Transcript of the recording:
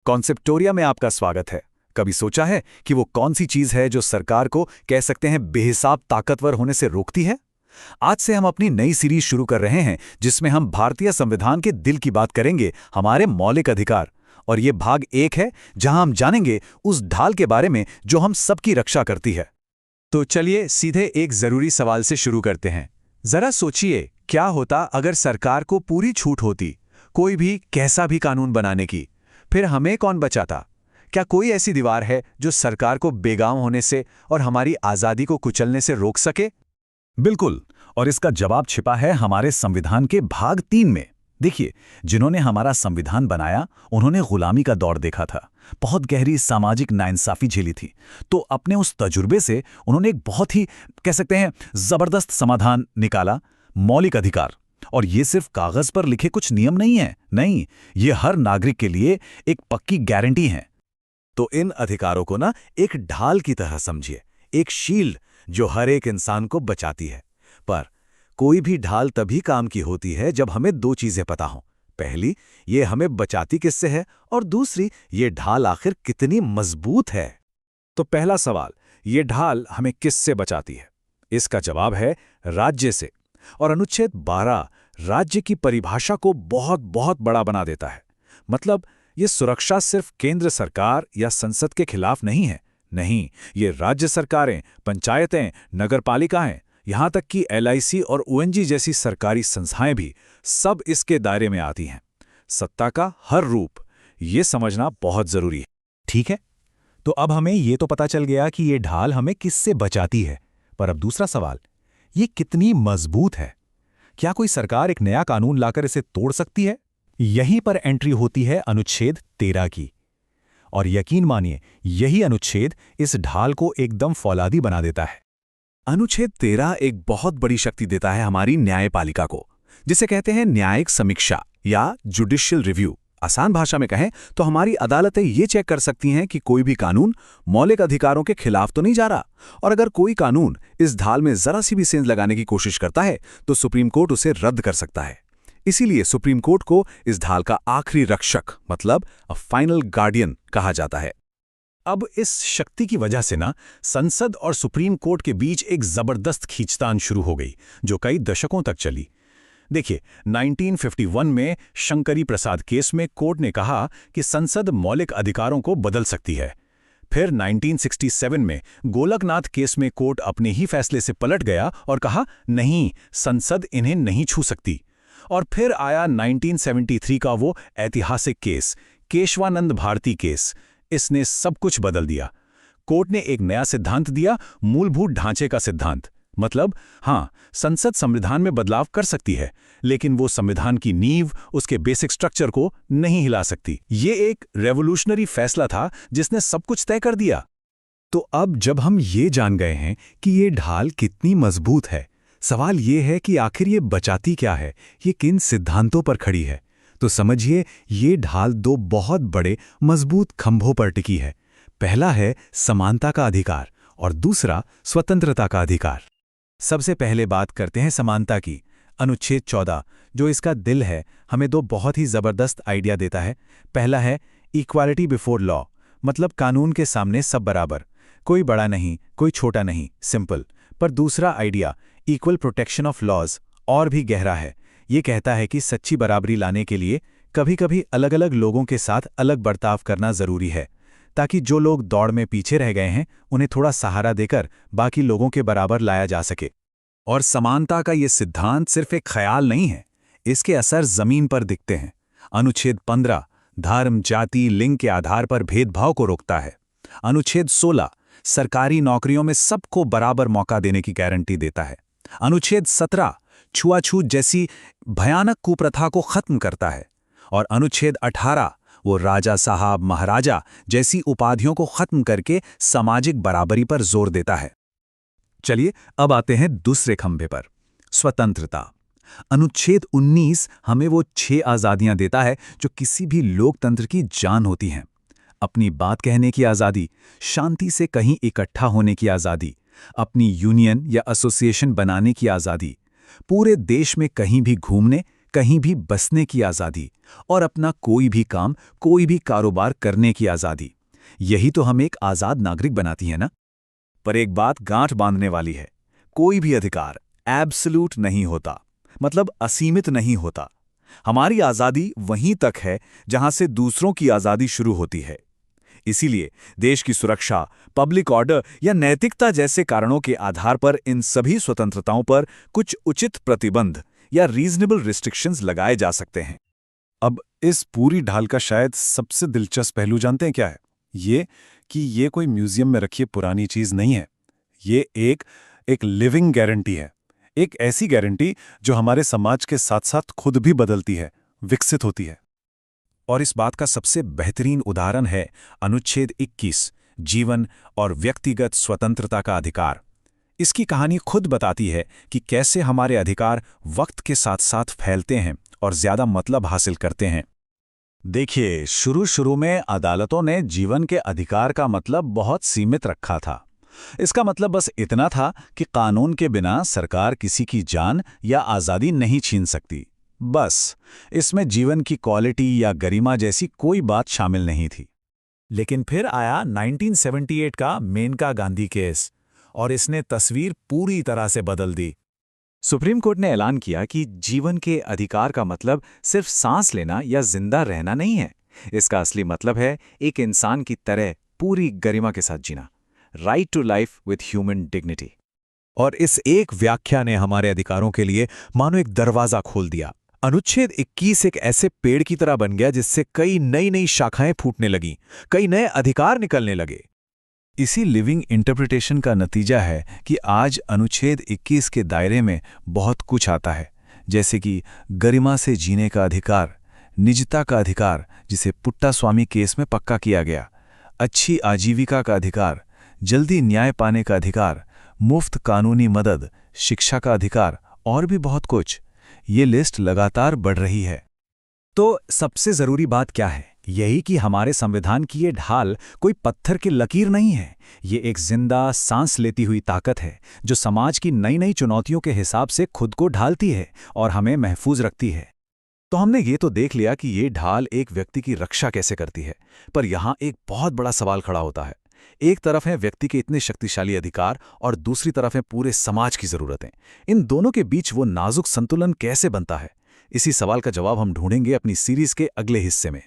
कॉन्सेप्टोरिया में आपका स्वागत है। कभी सोचा है कि वो कौन सी चीज है जो सरकार को कह सकते हैं बेहिसाब ताकतवर होने से रोकती है? आज से हम अपनी नई सीरीज शुरू कर रहे हैं जिसमें हम भारतीय संविधान के दिल की बात करेंगे, हमारे मौलिक अधिकार। और ये भाग 1 है जहां हम जानेंगे उस ढाल के बारे में जो हम सबकी रक्षा करती है। तो चलिए सीधे एक जरूरी सवाल से शुरू करते हैं। जरा सोचिए, क्या होता अगर सरकार को पूरी छूट होती, कोई भी कैसा भी कानून बनाने की? फिर हमें कौन बचाता? क्या कोई ऐसी दीवार है जो सरकार को बेगाम होने से और हमारी आज़ादी को कुचलने से रोक सके? बिल्कुल, और इसका जवाब छिपा है हमारे संविधान के भाग 3 में। देखिए, जिन्होंने हमारा संविधान बनाया उन्होंने गुलामी का दौर देखा था, बहुत गहरी सामाजिक नाइंसाफी झेली थी। तो अपने उस तजुर्बे से उन्होंने एक बहुत ही कह सकते हैं जबरदस्त समाधान निकाला, मौलिक अधिकार। और ये सिर्फ कागज पर लिखे कुछ नियम नहीं है, नहीं, ये हर नागरिक के लिए एक पक्की गारंटी है। तो इन अधिकारों को ना एक ढाल की तरह समझिए, एक शील्ड जो हर एक इंसान को बचाती है। पर कोई भी ढाल तभी काम की होती है जब हमें 2 चीजें पता हों। पहली, ये हमें बचाती किससे है, और दूसरी, ये ढाल आखिर कितनी मजबूत है। तो पहला सवाल, ये ढाल हमें किससे बचाती है? इसका जवाब है राज्य से। और अनुच्छेद 12 राज्य की परिभाषा को बहुत बहुत बड़ा बना देता है। मतलब ये सुरक्षा सिर्फ केंद्र सरकार या संसद के खिलाफ नहीं है। नहीं, ये राज्य सरकारें, पंचायतें, नगरपालिकाएं, यहां तक कि LIC और ONG जैसी सरकारी संस्थाएं भी सब इसके दायरे में आती हैं। सत्ता का हर रूप, ये समझना बहुत जरूरी है। ठीक है, तो अब हमें ये तो पता चल गया कि ये ढाल हमें किससे बचाती है। पर अब दूसरा सवाल, ये कितनी मजबूत है? क्या कोई सरकार एक नया कानून लाकर इसे तोड़ सकती है? यहीं पर एंट्री होती है अनुच्छेद 13 की। और यकीन मानिए, यही अनुच्छेद इस ढाल को एकदम फौलादी बना देता है। अनुच्छेद 13 एक बहुत बड़ी शक्ति देता है हमारी न्यायपालिका को, जिसे कहते हैं न्यायिक समीक्षा या जुडिशियल रिव्यू। आसान भाषा में कहें तो हमारी अदालतें ये चेक कर सकती हैं कि कोई भी कानून मौलिक अधिकारों के खिलाफ तो नहीं जा रहा। और अगर कोई कानून इस ढाल में जरा सी भी सेंध लगाने की कोशिश करता है तो सुप्रीम कोर्ट उसे रद्द कर सकता है। इसीलिए सुप्रीम कोर्ट को इस ढाल का आखिरी रक्षक, मतलब अ फाइनल गार्डियन कहा जाता है। अब इस शक्ति की वजह से ना संसद और सुप्रीम कोर्ट के बीच एक जबरदस्त खींचतान शुरू हो गई, जो कई दशकों तक चली। देखिए, 1951 में शंकरी प्रसाद केस में कोर्ट ने कहा कि संसद मौलिक अधिकारों को बदल सकती है। फिर 1967 में गोलकनाथ केस में कोर्ट अपने ही फैसले से पलट गया और कहा, नहीं, संसद इन्हें नहीं छू सकती। और फिर आया 1973 का वो ऐतिहासिक केस, केशवानंद भारती केस। इसने सब कुछ बदल दिया। कोर्ट ने एक नया सिद्धांत दिया, मूलभूत ढांचे का सिद्धांत। मतलब हाँ, संसद संविधान में बदलाव कर सकती है, लेकिन वो संविधान की नींव, उसके बेसिक स्ट्रक्चर को नहीं हिला सकती। ये एक रेवोल्यूशनरी फैसला था जिसने सब कुछ तय कर दिया। तो अब जब हम ये जान गए हैं कि ये ढाल कितनी मजबूत है, सवाल ये है कि आखिर ये बचाती क्या है, ये किन सिद्धांतों पर खड़ी है। तो समझिए, ये ढाल 2 बहुत बड़े मजबूत खंभों पर टिकी है। पहला है समानता का अधिकार और दूसरा स्वतंत्रता का अधिकार। सबसे पहले बात करते हैं समानता की। अनुच्छेद 14, जो इसका दिल है, हमें 2 बहुत ही जबरदस्त आइडिया देता है। पहला है इक्वालिटी बिफोर लॉ, मतलब कानून के सामने सब बराबर, कोई बड़ा नहीं, कोई छोटा नहीं, सिंपल। पर दूसरा idea equal protection of laws और भी गहरा है। ये कहता है कि सच्ची बराबरी लाने के लिए कभी कभी अलग अलग लोगों के साथ अलग बर्ताव करना जरूरी है, ताकि जो लोग दौड़ में पीछे रह गए हैं उन्हें थोड़ा सहारा देकर बाकी लोगों के बराबर लाया जा सके। और समानता का ये सिद्धांत सिर्फ एक ख्याल नहीं है, इसके असर जमीन पर दिखते हैं। अनुच्छेद 15 धर्म, जाति, लिंग के आधार पर भेदभाव को रोकता है। अनुच्छेद 16 सरकारी नौकरियों में सबको बराबर मौका देने की गारंटी देता है। अनुच्छेद 17 छुआछूत जैसी भयानक कुप्रथा को खत्म करता है। और अनुच्छेद 18 वो राजा साहब, महाराजा जैसी उपाधियों को खत्म करके सामाजिक बराबरी पर जोर देता है। चलिए अब आते हैं दूसरे खंभे पर, स्वतंत्रता। अनुच्छेद 19 हमें वो 6 आज़ादियां देता है जो किसी भी लोकतंत्र की जान होती हैं। अपनी बात कहने की आज़ादी, शांति से कहीं इकट्ठा होने की आज़ादी, अपनी यूनियन या एसोसिएशन बनाने की आज़ादी, पूरे देश में कहीं भी घूमने, कहीं भी बसने की आज़ादी और अपना कोई भी काम, कोई भी कारोबार करने की आज़ादी। यही तो हमें एक आज़ाद नागरिक बनाती है ना। पर एक बात गांठ बांधने वाली है, कोई भी अधिकार एब्सोल्यूट नहीं होता, मतलब असीमित नहीं होता। हमारी आज़ादी वहीं तक है जहां से दूसरों की आज़ादी शुरू होती है। इसीलिए देश की सुरक्षा, पब्लिक ऑर्डर या नैतिकता जैसे कारणों के आधार पर इन सभी स्वतंत्रताओं पर कुछ उचित प्रतिबंध या रीजनेबल रिस्ट्रिक्शंस लगाए जा सकते हैं। अब इस पूरी ढाल का शायद सबसे दिलचस्प पहलू जानते हैं क्या है? ये कि ये कोई म्यूजियम में रखी पुरानी चीज नहीं है। ये एक लिविंग गारंटी है। एक ऐसी गारंटी जो हमारे समाज के साथ साथ खुद भी बदलती है, विकसित होती है। और इस बात का सबसे बेहतरीन उदाहरण है अनुच्छेद 21, जीवन और व्यक्तिगत स्वतंत्रता का अधिकार। इसकी कहानी खुद बताती है कि कैसे हमारे अधिकार वक्त के साथ साथ फैलते हैं और ज्यादा मतलब हासिल करते हैं। देखिए, शुरू में अदालतों ने जीवन के अधिकार का मतलब बहुत सीमित रखा था। इसका मतलब बस इतना था कि कानून के बिना सरकार किसी की जान या आज़ादी नहीं छीन सकती। बस, इसमें जीवन की क्वालिटी या गरिमा जैसी कोई बात शामिल नहीं थी। लेकिन फिर आया 1978 का मेनका गांधी केस, और इसने तस्वीर पूरी तरह से बदल दी। सुप्रीम कोर्ट ने ऐलान किया कि जीवन के अधिकार का मतलब सिर्फ सांस लेना या जिंदा रहना नहीं है। इसका असली मतलब है एक इंसान की तरह पूरी गरिमा के साथ जीना, right to life with human dignity. और इस एक व्याख्या ने हमारे अधिकारों के लिए मानो एक दरवाजा खोल दिया। अनुच्छेद 21 एक ऐसे पेड़ की तरह बन गया जिससे कई नई नई शाखाएं फूटने लगीं, कई नए अधिकार निकलने लगे। इसी लिविंग इंटरप्रिटेशन का नतीजा है कि आज अनुच्छेद 21 के दायरे में बहुत कुछ आता है, जैसे कि गरिमा से जीने का अधिकार, निजता का अधिकार जिसे पुट्टास्वामी केस में पक्का किया गया, अच्छी आजीविका का अधिकार, जल्दी न्याय पाने का अधिकार, मुफ्त कानूनी मदद, शिक्षा का अधिकार और भी बहुत कुछ। ये लिस्ट लगातार बढ़ रही है। तो सबसे जरूरी बात क्या है? यही कि हमारे संविधान की ये ढाल कोई पत्थर की लकीर नहीं है। ये एक जिंदा, सांस लेती हुई ताकत है जो समाज की नई नई चुनौतियों के हिसाब से खुद को ढालती है और हमें महफूज रखती है। तो हमने ये तो देख लिया कि ये ढाल एक व्यक्ति की रक्षा कैसे करती है, पर यहाँ एक बहुत बड़ा सवाल खड़ा होता है। एक तरफ है व्यक्ति के इतने शक्तिशाली अधिकार और दूसरी तरफ है पूरे समाज की जरूरतें। इन दोनों के बीच वो नाजुक संतुलन कैसे बनता है? इसी सवाल का जवाब हम ढूंढेंगे अपनी सीरीज के अगले हिस्से में।